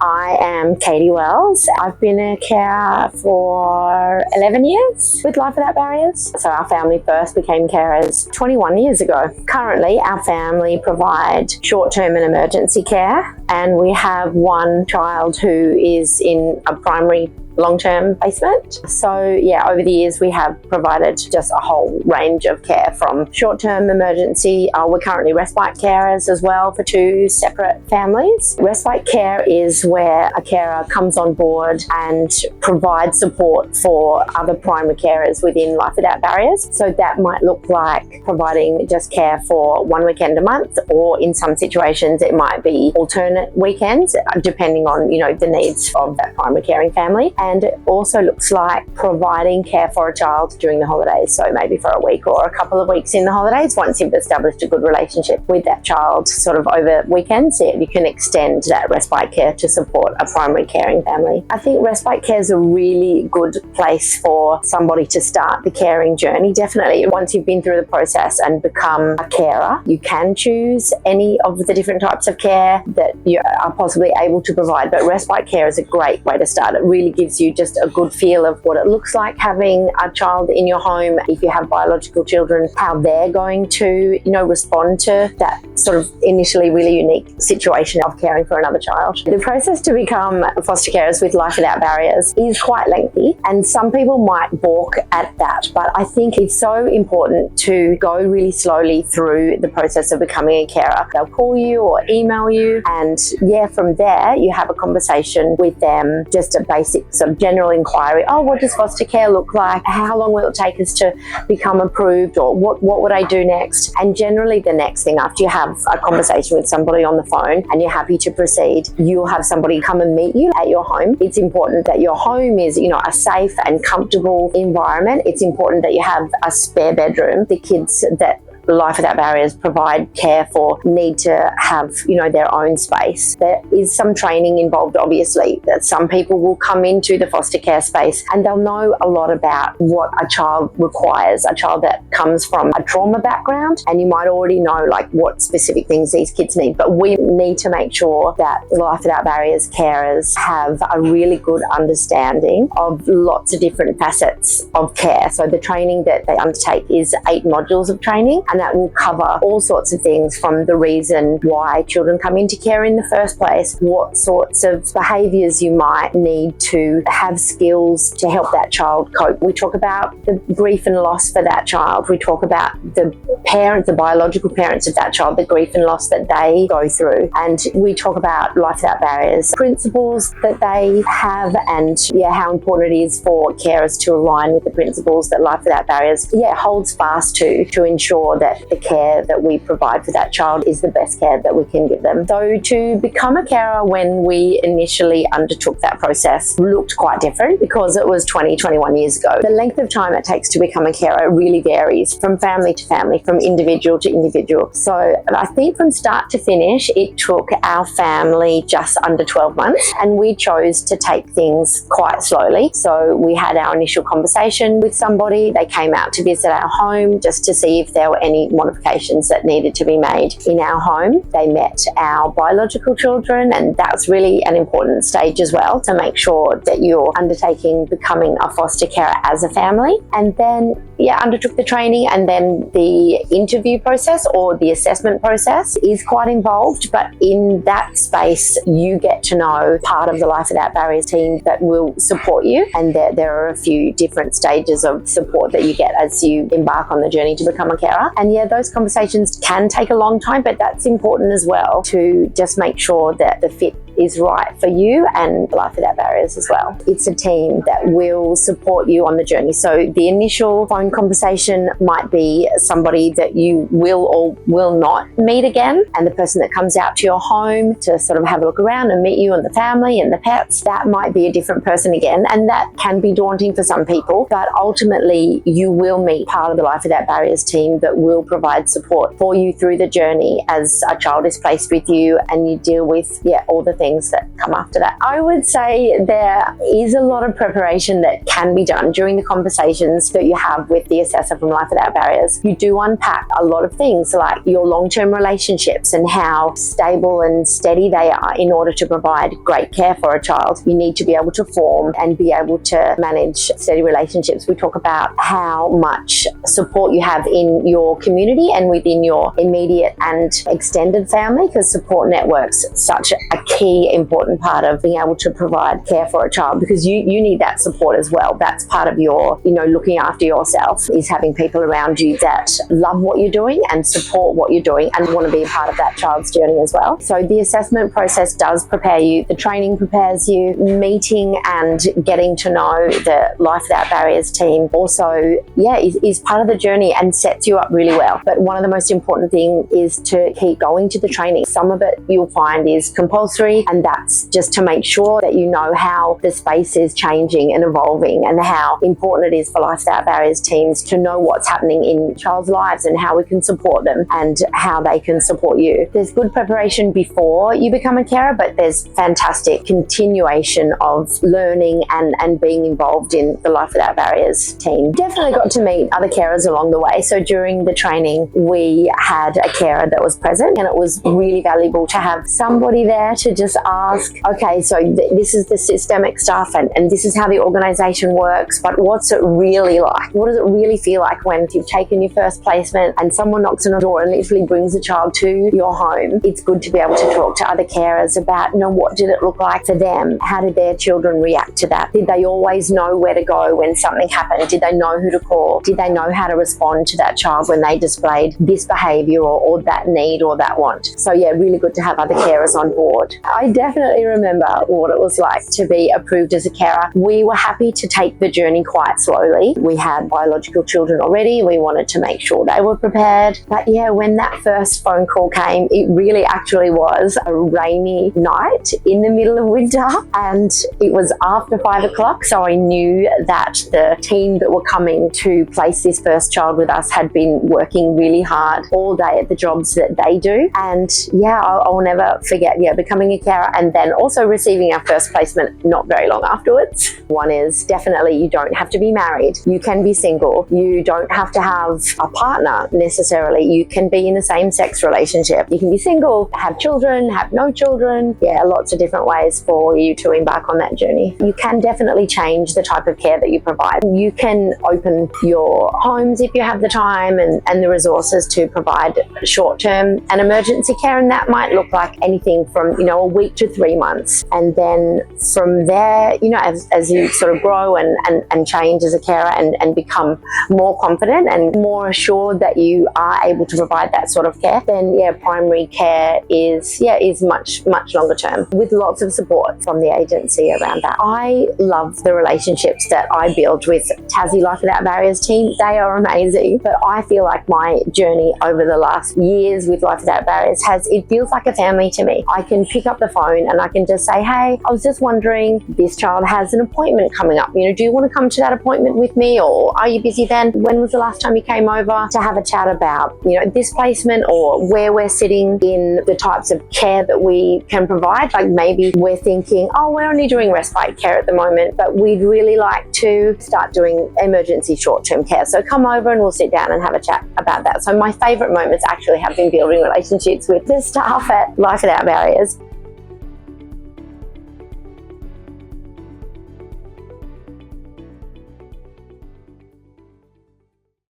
I am Katie Wells. I've been a carer for 11 years with Life Without Barriers. So our family first became carers 21 years ago. Currently, our family provide short-term and emergency care, and we have one child who is in a primary long-term placement. So yeah, over the years we have provided just a whole range of care from short-term emergency. We're currently respite carers as well for two separate families. Respite care is where a carer comes on board and provides support for other primary carers within Life Without Barriers. So that might look like providing just care for one weekend a month, or in some situations it might be alternate weekends depending on the needs of that primary caring family. And it also looks like providing care for a child during the holidays, so maybe for a week or a couple of weeks in the holidays. Once you've established a good relationship with that child sort of over weekends, you can extend that respite care to support a primary caring family. I think respite care is a really good place for somebody to start the caring journey. Definitely, once you've been through the process and become a carer, you can choose any of the different types of care that you are possibly able to provide, but respite care is a great way to start. It really gives you just a good feel of what it looks like having a child in your home. If you have biological children, how they're going to respond to that sort of initially really unique situation of caring for another child. The process to become foster carers with Life Without Barriers is quite lengthy, and some people might balk at that, but I think it's so important to go really slowly through the process of becoming a carer. They'll call you or email you, and from there you have a conversation with them, just a basic sort of general inquiry. What does foster care look like? How long will it take us to become approved, or what would I do next? And generally the next thing, after you have a conversation with somebody on the phone and you're happy to proceed, you'll have somebody come and meet you at your home. It's important that your home is a safe and comfortable environment. It's important that you have a spare bedroom. The kids that Life Without Barriers provide care for need to have their own space. There is some training involved, obviously, that some people will come into the foster care space and they'll know a lot about what a child requires, a child that comes from a trauma background, and you might already know what specific things these kids need. But we need to make sure that Life Without Barriers carers have a really good understanding of lots of different facets of care. So the training that they undertake is 8 modules of training, and that will cover all sorts of things, from the reason why children come into care in the first place, what sorts of behaviours you might need to have skills to help that child cope. We talk about the grief and loss for that child. We talk about the parents, the biological parents of that child, the grief and loss that they go through. And we talk about Life Without Barriers principles that they have, and how important it is for carers to align with the principles that Life Without Barriers holds fast to ensure that the care that we provide for that child is the best care that we can give them. So to become a carer, when we initially undertook that process, looked quite different because it was 21 years ago. The length of time it takes to become a carer really varies from family to family, from individual to individual. So I think from start to finish, it took our family just under 12 months, and we chose to take things quite slowly. So we had our initial conversation with somebody. They came out to visit our home just to see if there were any modifications that needed to be made in our home. They met our biological children, and that's really an important stage as well, to make sure that you're undertaking becoming a foster carer as a family. And then undertook the training, and then the interview process or the assessment process is quite involved, but in that space you get to know part of the Life Without Barriers team that will support you, and there are a few different stages of support that you get as you embark on the journey to become a carer. And those conversations can take a long time, but that's important as well, to just make sure that the fit is right for you and Life Without Barriers as well. It's a team that will support you on the journey. So the initial phone conversation might be somebody that you will or will not meet again, and the person that comes out to your home to sort of have a look around and meet you and the family and the pets, that might be a different person again, and that can be daunting for some people. But ultimately you will meet part of the Life Without Barriers team that will provide support for you through the journey as a child is placed with you and you deal with all the things things that come after that. I would say there is a lot of preparation that can be done during the conversations that you have with the assessor from Life Without Barriers. You do unpack a lot of things like your long-term relationships and how stable and steady they are in order to provide great care for a child. You need to be able to form and be able to manage steady relationships. We talk about how much support you have in your community and within your immediate and extended family, because support networks such a key important part of being able to provide care for a child, because you need that support as well. That's part of your, looking after yourself, is having people around you that love what you're doing and support what you're doing and want to be a part of that child's journey as well. So the assessment process does prepare you. The training prepares you. Meeting and getting to know the Life Without Barriers team also, is part of the journey and sets you up really well. But one of the most important things is to keep going to the training. Some of it you'll find is compulsory, and that's just to make sure that you know how the space is changing and evolving and how important it is for Life Without Barriers teams to know what's happening in child's lives and how we can support them and how they can support you. There's good preparation before you become a carer, but there's fantastic continuation of learning and being involved in the Life Without Barriers team. Definitely got to meet other carers along the way. So during the training, we had a carer that was present, and it was really valuable to have somebody there to just ask, okay, so this is the systemic stuff and this is how the organisation works, but what's it really like? What does it really feel like when you've taken your first placement and someone knocks on a door and literally brings a child to your home? It's good to be able to talk to other carers about, what did it look like for them? How did their children react to that? Did they always know where to go when something happened? Did they know who to call? Did they know how to respond to that child when they displayed this behaviour or that need or that want? So really good to have other carers on board. I definitely remember what it was like to be approved as a carer. We were happy to take the journey quite slowly. We had biological children already. We wanted to make sure they were prepared. But when that first phone call came, it really actually was a rainy night in the middle of winter, and it was after 5 o'clock. So I knew that the team that were coming to place this first child with us had been working really hard all day at the jobs that they do. And I'll never forget, becoming a carer and then also receiving our first placement not very long afterwards. One is definitely you don't have to be married. You can be single. You don't have to have a partner necessarily. You can be in a same-sex relationship. You can be single, have children, have no children. Lots of different ways for you to embark on that journey. You can definitely change the type of care that you provide. You can open your homes if you have the time and the resources to provide short-term and emergency care, and that might look like anything from a week to 3 months. And then from there, as you sort of grow and change as a carer and become more confident and more assured that you are able to provide that sort of care, then primary care is much longer term with lots of support from the agency around that. I love the relationships that I build with Tassie Life Without Barriers team. They are amazing, but I feel like my journey over the last years with Life Without Barriers it feels like a family to me. I can pick up the phone and I can just say, hey, I was just wondering, this child has an appointment coming up. Do you want to come to that appointment with me, or are you busy then? When was the last time you came over to have a chat about, this placement or where we're sitting in the types of care that we can provide? Like maybe we're thinking, we're only doing respite care at the moment, but we'd really like to start doing emergency short-term care. So come over and we'll sit down and have a chat about that. So my favourite moments actually have been building relationships with the staff at Life Without Barriers.